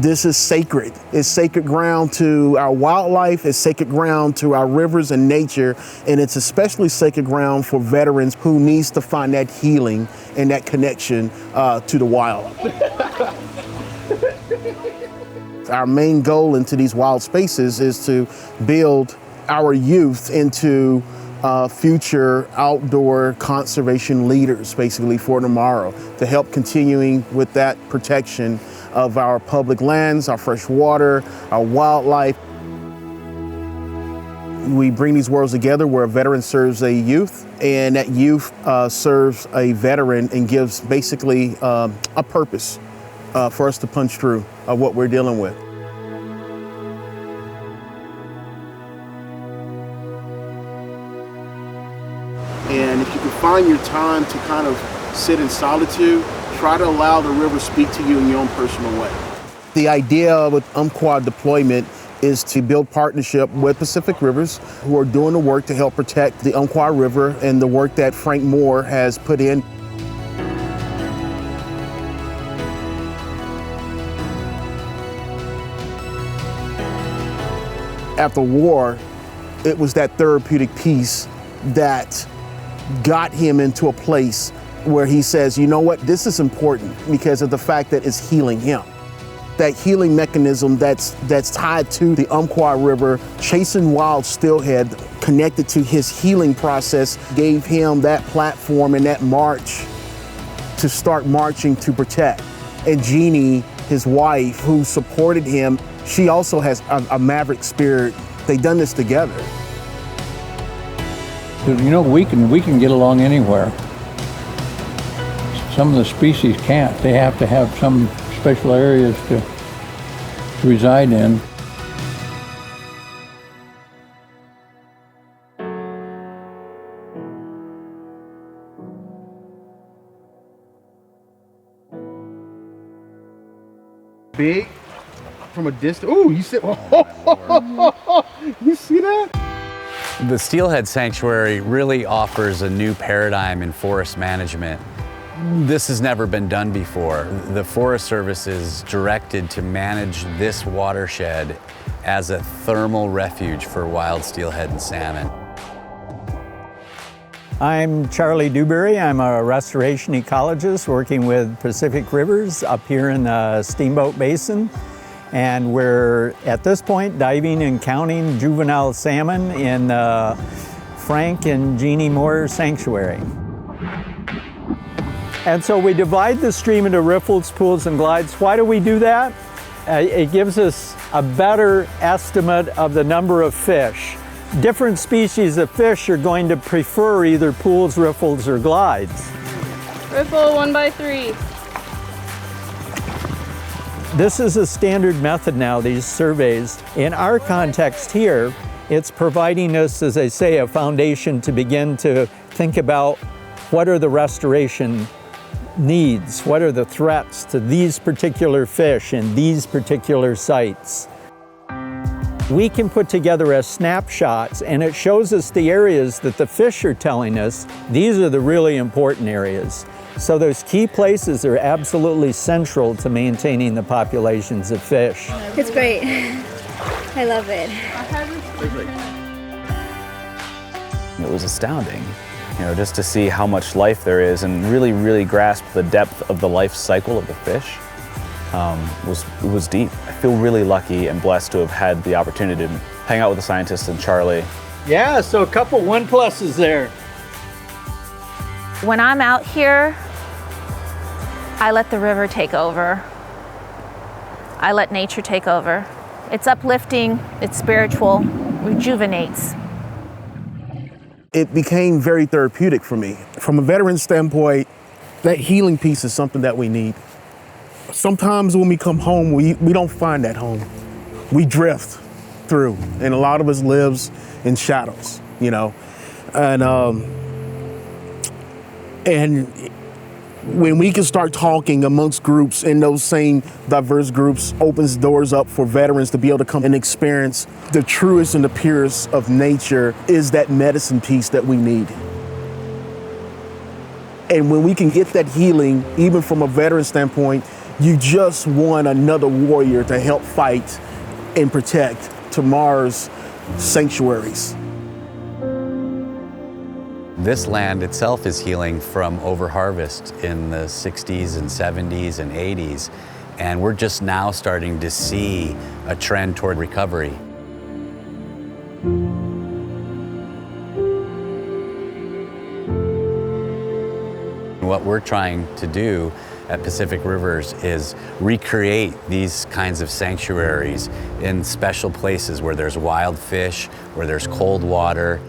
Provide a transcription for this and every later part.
This is sacred. It's sacred ground to our wildlife, it's sacred ground to our rivers and nature, and it's especially sacred ground for veterans who needs to find that healing and that connection to the wild. Our main goal into these wild spaces is to build our youth into future outdoor conservation leaders, basically, for tomorrow, to help continuing with that protection of our public lands, our fresh water, our wildlife. We bring these worlds together where a veteran serves a youth, and that youth serves a veteran and gives basically a purpose for us to punch through what we're dealing with. And if you can find your time to kind of sit in solitude, try to allow the river speak to you in your own personal way. The idea with Umpqua deployment is to build partnership with Pacific Rivers, who are doing the work to help protect the Umpqua River and the work that Frank Moore has put in. After war, it was that therapeutic piece that got him into a place where he says, you know what, this is important because of the fact that it's healing him. That healing mechanism that's tied to the Umpqua River, chasing wild steelhead, connected to his healing process, gave him that platform and that march to start marching to protect. And Jeanne, his wife, who supported him, she also has a maverick spirit. They've done this together. You know, we can get along anywhere. Some of the species can't. They have to have some special areas to reside in. Big from a distance. Ooh, you see, you see that? The Steelhead Sanctuary really offers a new paradigm in forest management. This has never been done before. The Forest Service is directed to manage this watershed as a thermal refuge for wild steelhead and salmon. I'm Charlie Dewberry. I'm a restoration ecologist working with Pacific Rivers up here in the Steamboat Basin. And we're, at this point, diving and counting juvenile salmon in the Frank and Jeanne Moore Sanctuary. And so we divide the stream into riffles, pools, and glides. Why do we do that? It gives us a better estimate of the number of fish. Different species of fish are going to prefer either pools, riffles, or glides. Riffle 1x3. This is a standard method now, these surveys. In our context here, it's providing us, as I say, a foundation to begin to think about what are the restoration needs, what are the threats to these particular fish in these particular sites. We can put together a snapshots, and it shows us the areas that the fish are telling us, these are the really important areas. So those key places are absolutely central to maintaining the populations of fish. It's great. I love it. It was astounding, you know, just to see how much life there is and really grasp the depth of the life cycle of the fish. Was deep. I feel really lucky and blessed to have had the opportunity to hang out with the scientists and Charlie. Yeah, so a couple 1+s there. When I'm out here, I let the river take over. I let nature take over. It's uplifting, it's spiritual, rejuvenates. It became very therapeutic for me. From a veteran standpoint, that healing piece is something that we need. Sometimes when we come home, we don't find that home. We drift through, and a lot of us lives in shadows, you know. And when we can start talking amongst groups, and those same diverse groups opens doors up for veterans to be able to come and experience the truest and the purest of nature, is that medicine piece that we need. And when we can get that healing, even from a veteran standpoint, You just want another warrior to help fight and protect tomorrow's sanctuaries. This land itself is healing from overharvest in the 60s and 70s and 80s, and we're just now starting to see a trend toward recovery. What we're trying to do at Pacific Rivers is recreate these kinds of sanctuaries in special places where there's wild fish, where there's cold water.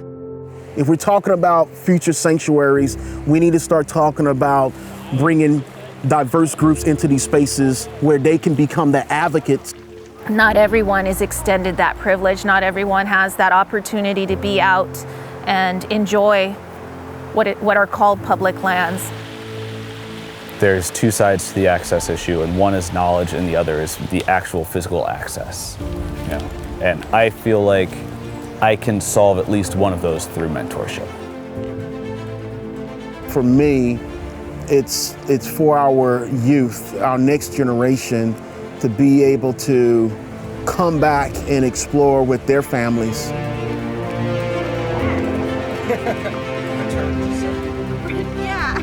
If we're talking about future sanctuaries, we need to start talking about bringing diverse groups into these spaces where they can become the advocates. Not everyone is extended that privilege. Not everyone has that opportunity to be out and enjoy what are called public lands. There's two sides to the access issue, and one is knowledge and the other is the actual physical access. You know? And I feel like I can solve at least one of those through mentorship. For me, it's for our youth, our next generation, to be able to come back and explore with their families. Yeah.